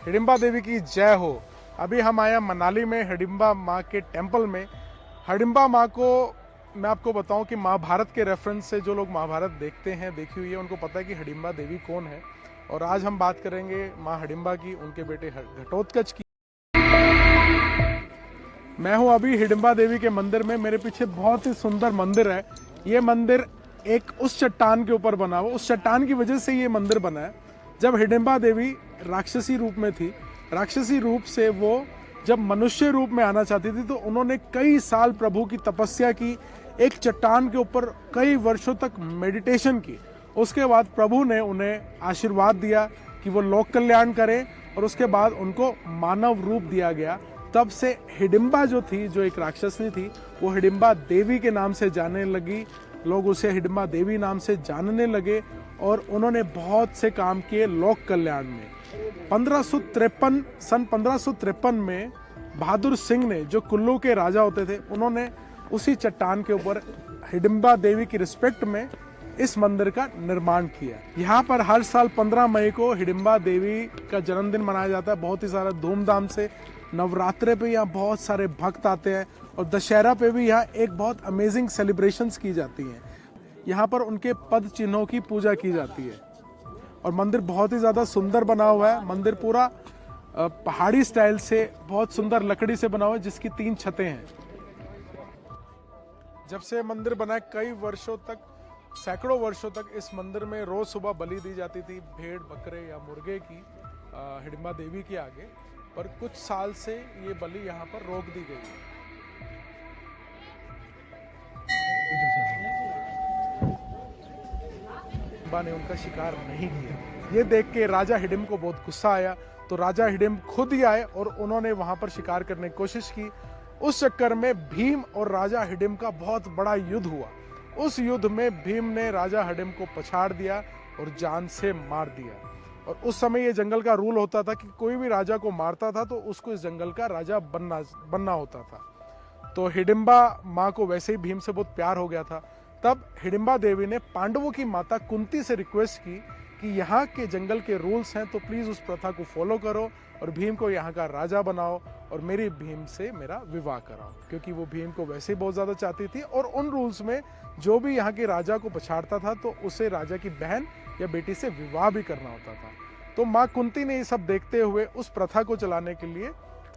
हिडिंबा देवी की जय हो। अभी हम आए हैं मनाली में हिडिंबा माँ के टेंपल में। हिडिंबा माँ को मैं आपको बताऊं कि महाभारत के रेफरेंस से जो लोग महाभारत देखते हैं, देखी हुई है, उनको पता है कि हिडिंबा देवी कौन है। और आज हम बात करेंगे माँ हिडिंबा की, उनके बेटे घटोत्कच की। मैं हूं अभी हिडिंबा देवी के मंदिर में। मेरे पीछे बहुत ही सुंदर मंदिर है। ये मंदिर एक उस चट्टान के ऊपर बना हुआ, उस चट्टान की वजह से ये मंदिर बना है। जब हिडिंबा देवी राक्षसी रूप में थी, राक्षसी रूप से वो जब मनुष्य रूप में आना चाहती थी, तो उन्होंने कई साल प्रभु की तपस्या की, एक चट्टान के ऊपर कई वर्षों तक मेडिटेशन की। उसके बाद प्रभु ने उन्हें आशीर्वाद दिया कि वो लोक कल्याण करें, और उसके बाद उनको मानव रूप दिया गया। तब से हिडिंबा जो थी, जो एक राक्षसी थी, वो हिडिंबा देवी के नाम से जानने लगी। लोग उसे हिडिंबा देवी नाम से जानने लगे और उन्होंने बहुत से काम किए लोक कल्याण में। सन 1553 में बहादुर सिंह ने, जो कुल्लू के राजा होते थे, उन्होंने उसी चट्टान के ऊपर हिडिंबा देवी की रिस्पेक्ट में इस मंदिर का निर्माण किया। यहाँ पर हर साल 15 मई को हिडिंबा देवी का जन्मदिन मनाया जाता है, बहुत ही सारा धूमधाम से। नवरात्रे पे यहाँ बहुत सारे भक्त आते हैं, और दशहरा पे भी यहाँ एक बहुत अमेजिंग सेलिब्रेशंस की जाती हैं। यहाँ पर उनके पद चिन्हों की पूजा की जाती है। और मंदिर बहुत ही ज़्यादा सुंदर बना हुआ है। मंदिर पूरा पहाड़ी स्टाइल से, बहुत सुंदर लकड़ी से बना हुआ है, जिसकी 3 छतें हैं। जब से मंदिर बना है, कई वर्षों तक, सैकड़ों वर्षों तक इस मंदिर में रोज सुबह बलि दी जाती थी, भेड़, बकरे या मुर्गे की, हिडिंबा देवी के आगे। पर कुछ साल से ये बलि यहाँ पर रोक दी गई है। हिडिंबा ने उनका शिकार नहीं किया। ये देख के राजा हिडिंब को बहुत गुस्सा आया, तो राजा हिडिंब खुद ही आए और उन्होंने वहां पर शिकार करने की कोशिश की। उस चक्कर में भीम और राजा हिडिंब का बहुत बड़ा युद्ध हुआ। उस युद्ध में भीम ने राजा हिडिंब को पछाड़ दिया और जान से मार दिया। और उस समय ये जंगल का रूल होता था कि कोई भी राजा को मारता था तो उसको इस जंगल का राजा बनना होता था। तो हिडिंबा माँ को वैसे ही भीम से बहुत प्यार हो गया था। तब हिडिंबा देवी ने पांडवों की माता कुंती से रिक्वेस्ट की कि यहाँ के जंगल के रूल्स हैं, तो प्लीज उस प्रथा को फॉलो करो और भीम को यहाँ का राजा बनाओ, और मेरी भीम से मेरा विवाह कराओ। क्योंकि वो भीम को वैसे ही बहुत ज्यादा चाहती थी, और उन रूल्स में जो भी यहाँ के राजा को पछाड़ता था, तो उसे राजा की बहन या बेटी से विवाह भी करना होता था। तो माँ कुंती ने ये सब देखते हुए उस प्रथा को चलाने के लिए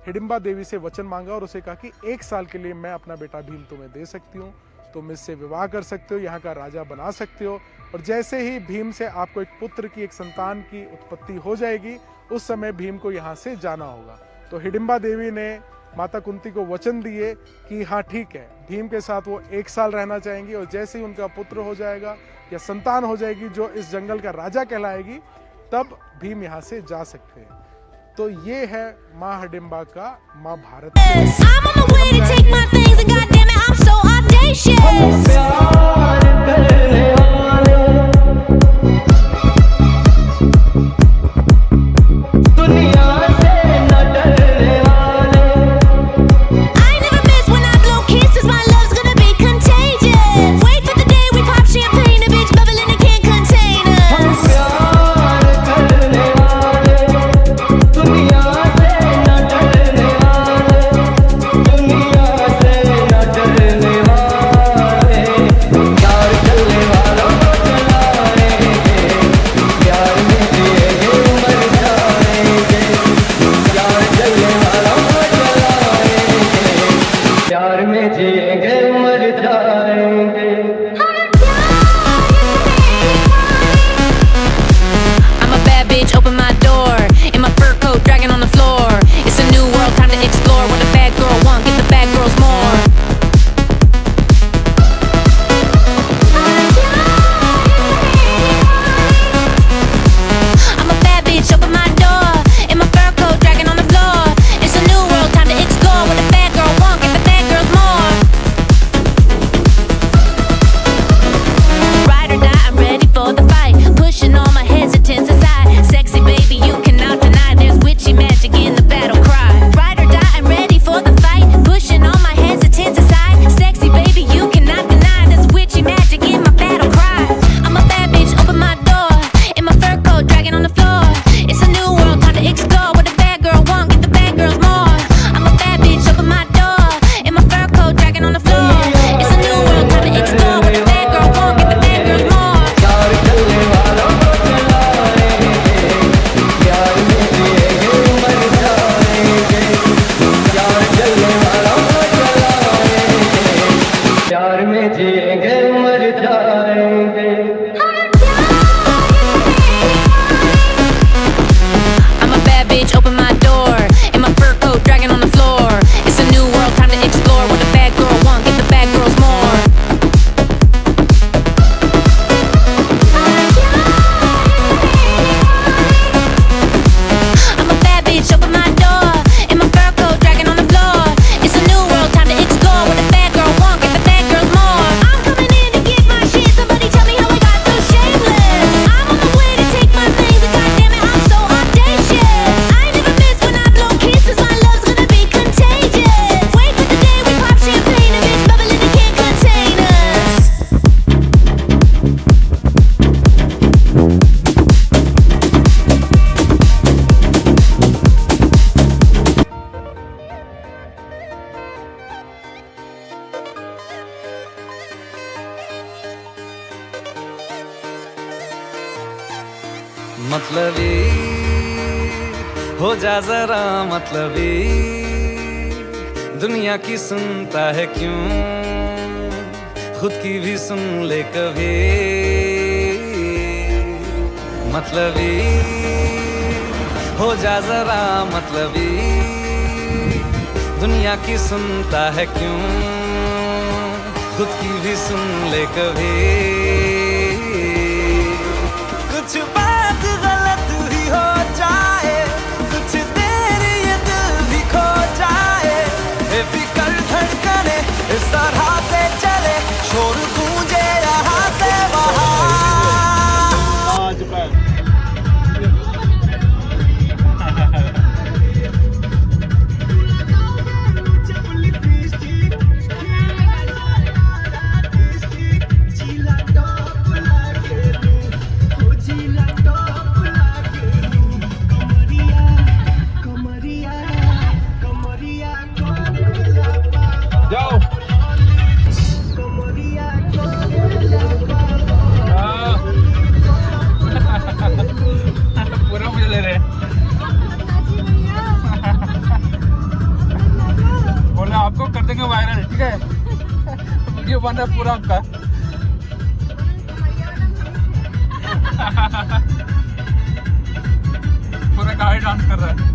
हिडिंबा देवी से वचन मांगा, और उसे कहा कि 1 साल के लिए मैं अपना बेटा भीम तुम्हें दे सकती हूँ, तुम इससे विवाह कर सकते हो, यहाँ का राजा बना सकते हो। और जैसे ही भीम से आपको एक पुत्र की, एक संतान की उत्पत्ति हो जाएगी, उस समय भीम को यहाँ से जाना होगा। तो हिडिंबा देवी ने माता कुंती को वचन दिए कि हाँ ठीक है, भीम के साथ वो 1 साल रहना चाहेंगी, और जैसे ही उनका पुत्र हो जाएगा या संतान हो जाएगी जो इस जंगल का राजा कहलाएगी, तब भीम यहाँ से जा सकते हैं। तो ये है माँ हिडिंबा का महाभारत। प्यार में जिएंगे मर जाएंगे। I'm a bad bitch, open my door. In my fur coat, dragging on the floor. It's a new world, time to explore. What a bad girl want, give the bad girls more. I'm a bad bitch, open my door. In my fur coat, dragging on the floor. It's a new world, time to explore. What a bad girl want, give the bad girls more. I'm coming in to get my shit. Somebody tell me how I got so shameless. I'm on my way to take my things, and goddamn it, I'm so audacious. I never miss when I blow kisses. My love's gonna be contagious. Wait for the day we pop champagne and bitch bubbling, they can't contain us. मतलबी हो जा जरा मतलबी, दुनिया की सुनता है क्यों, खुद की भी सुन ले कभी। मतलबी हो जा जरा मतलबी, दुनिया की सुनता है क्यों, खुद की भी सुन ले कभी। कुछ बात गलत ही हो जाए, कुछ देर ये दिल भी खो जाए, बेफिक्र धड़कने इस तरह से चले, शोर गूंजे यहाँ से वहाँ। पूरा मुझे ले रहे बोले आपको कर देंगे वायरल, ठीक है। वीडियो बन रहा है पूरा आपका। पूरा गाड़ी डांस कर रहा है।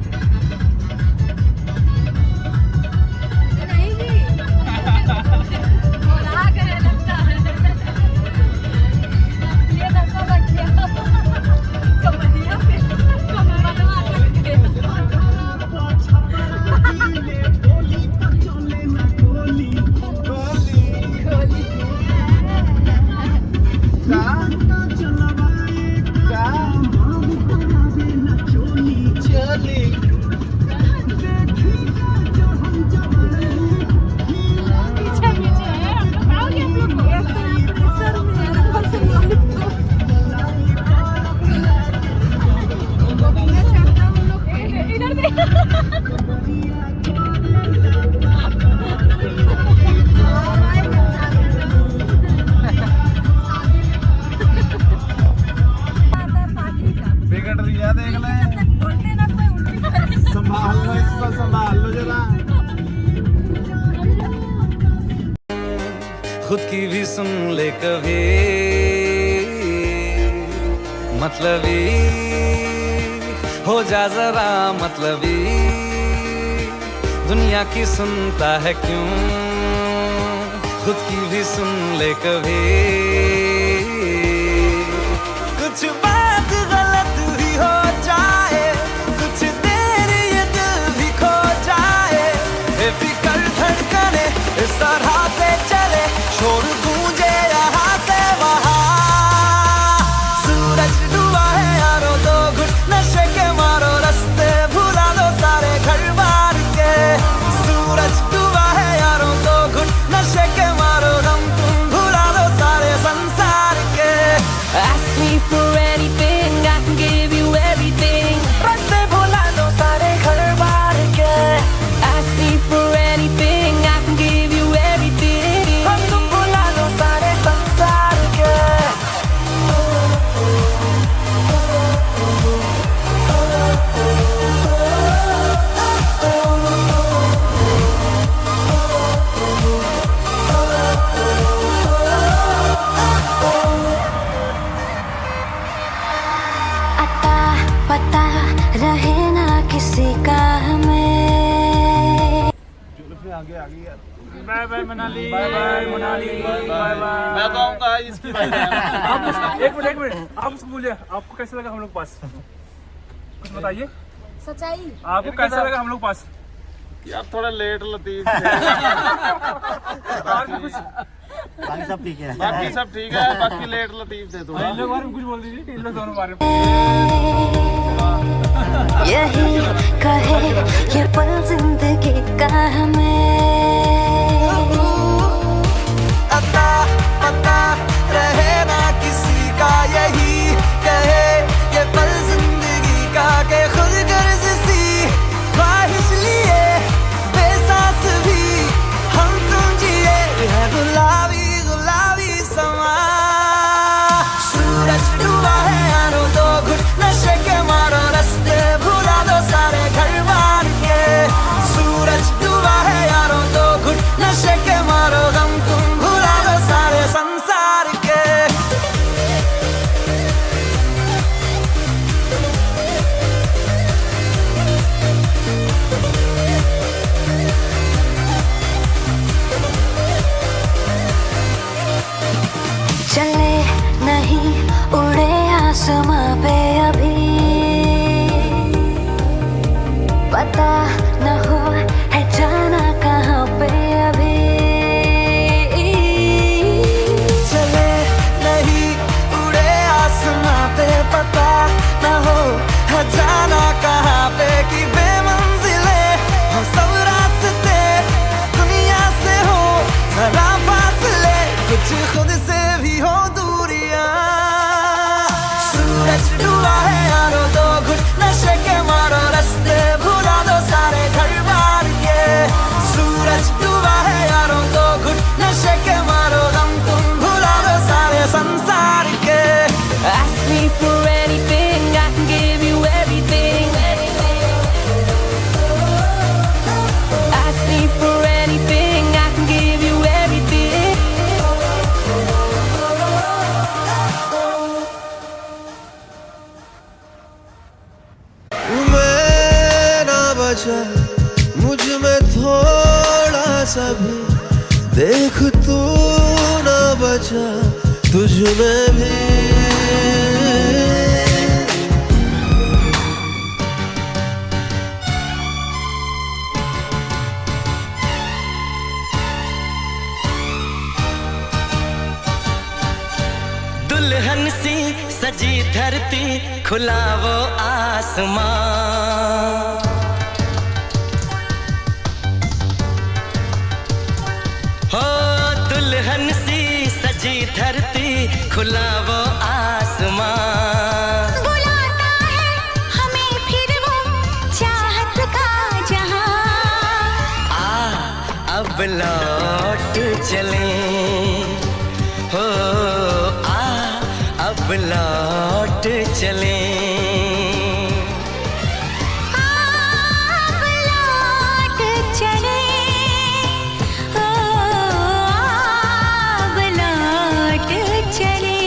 बिगड़ रही है, देख ले। संभाल लो इसको, संभाल लो जरा। खुद की भी सुन ले कभी। मतलबी हो जा जरा मतलबी, दुनिया की सुनता है क्यों, खुद की भी सुन ले कभी। कुछ बात गलत ही हो जाए, कुछ देर ये दिल भी खो जाए, बेफिक्र धड़कने इस तरह से चले, शोर गूंजे यहाँ से वहाँ। सूरज डूबा है यारो, दो घुट नशे के मारो, रास्ते भुला दो सारे घर बार के। सूरज डूबा है यारो, दो घुट नशे के मारो, दम तुम भुला दो सारे संसार के। Ask me for any Manali, bye bye Manali, bye bye. मैं तो आऊंगा इसकी एक मिनट आप उसको बोलिए, आपको कैसा लगा हम लोग पास? कुछ बताइए। सच्चाई आपको कैसा लगा हम लोग पास? यार थोड़ा लेट लतीफ और भी कुछ? बाकी सब ठीक है बाकी लेट लतीफ थे थोड़ा। इन लोग बारे में कुछ बोल दीजिए, इन लोग दोनों बारे में। यही कहे ये पल जिंदगी का हमें अता पता रहे ना किसी का, यही कहे ये पल जिंदगी का के खुद गर्ज सी ख्वाहिश लिए बेसास भी हम तुम जिए है गुलाबी गुलाबी समा। सूरज डूबा है यारो दो घुट नशे के मारो रास्ते भुला दो सारे घर बार के। सूरज डूबा है यारो दो घुट नशे के मारो गम तुम भुला दो सारे संसार के। चले नहीं उड़े आसमां पे अभी, पता न हो है जाना कहाँ पे अभी। चले नहीं उड़े आसमां पे पता न हो है जाना कहाँ पे कि बेमंजिले हो सब रास्ते दुनिया से हो जरा फासले कुछ खुद से भी हो दूरियां। सूरज डूबा है यारो दो घुट नशे के मारो रास्ते भुला दो सारे घर बार के। सूरज डूबा है यारो दो घुट नशे के मारो गम तुम भुला दो सारे संसार के। Ask me for anything, I can give you everything. Ask me for anything, I can give you everything. मैं ना बचा मुझ में थोड़ा सा भी, देख तू ना बचा तुझ में भी। दुल्हन सी सजी धरती खुला वो आसमां, हो दुल्हन सी सजी धरती खुला वो आसमां। बुलाता है हमें फिर वो चाहत का जहां। अब लौट चले हो अब लौट चले। अब लौट चले, अब लौट चले।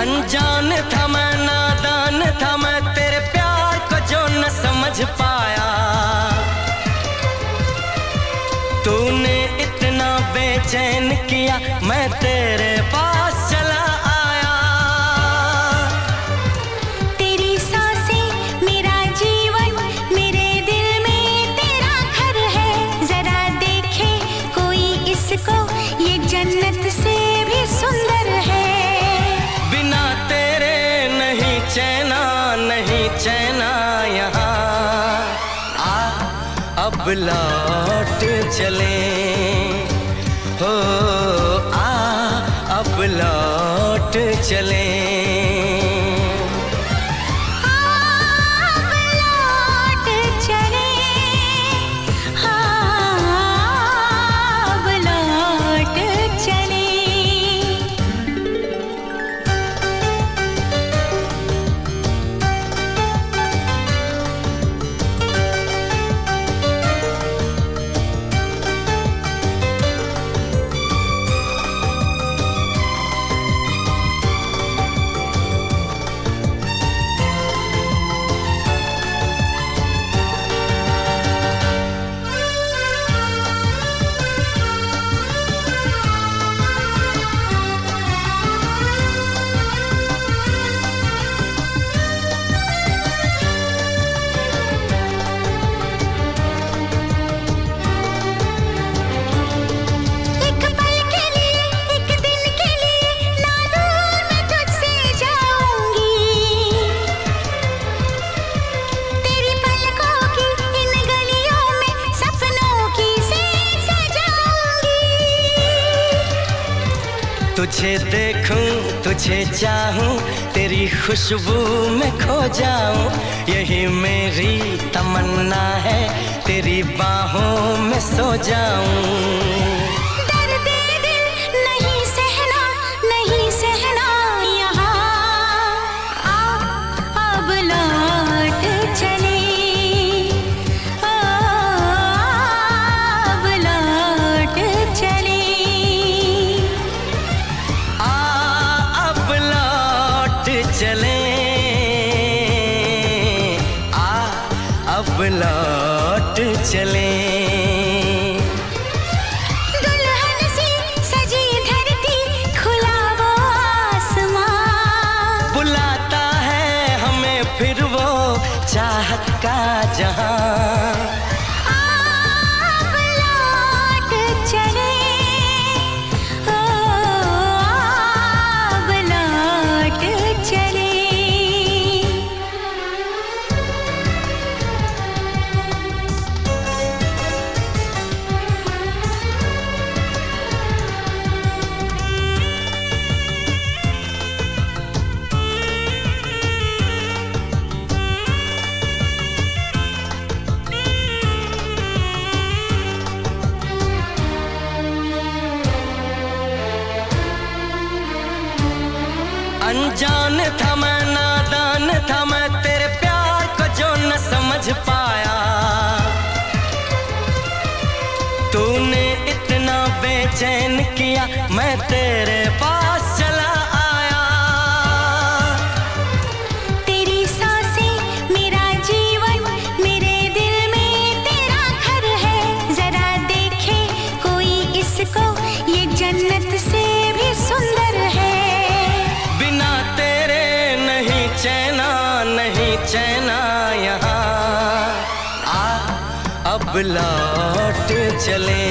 अनजान था मैं नादान था मैं तेरे प्यार को जो न समझ पाया। तूने इतना बेचैन किया मैं तेरे पास चला आया। तेरी सांसें मेरा जीवन, मेरे दिल में तेरा घर है। जरा देखे कोई इसको, ये जन्नत से भी सुंदर है। बिना तेरे नहीं चैना नहीं चैना यहाँ। अब लौट चले हो अब लौट चले। अब लौट चले, अब लौट चले। तुझे देखूं तुझे चाहूं तेरी खुशबू में खो जाऊं यही मेरी तमन्ना है तेरी बाहों में सो जाऊं लौट चले दुल्हन सी सजी धरती खुला वो आसमां बुलाता है हमें फिर वो चाहत का जहां अब लौट चले अब लौट चले अनजान था मैं नादान था मैं तेरे प्यार को जो न समझ पाया तूने इतना बेचैन किया मैं तेरे पास चला आया तेरी सांसें मेरा जीवन मेरे दिल में तेरा घर है जरा देखे कोई इसको ये जन्नत से भी सुंदर है बिना तेरे नहीं चैना यहाँ आ अब लौट चले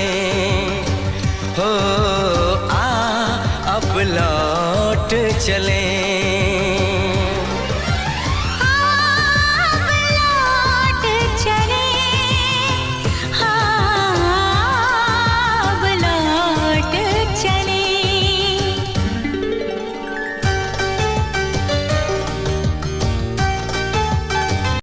हो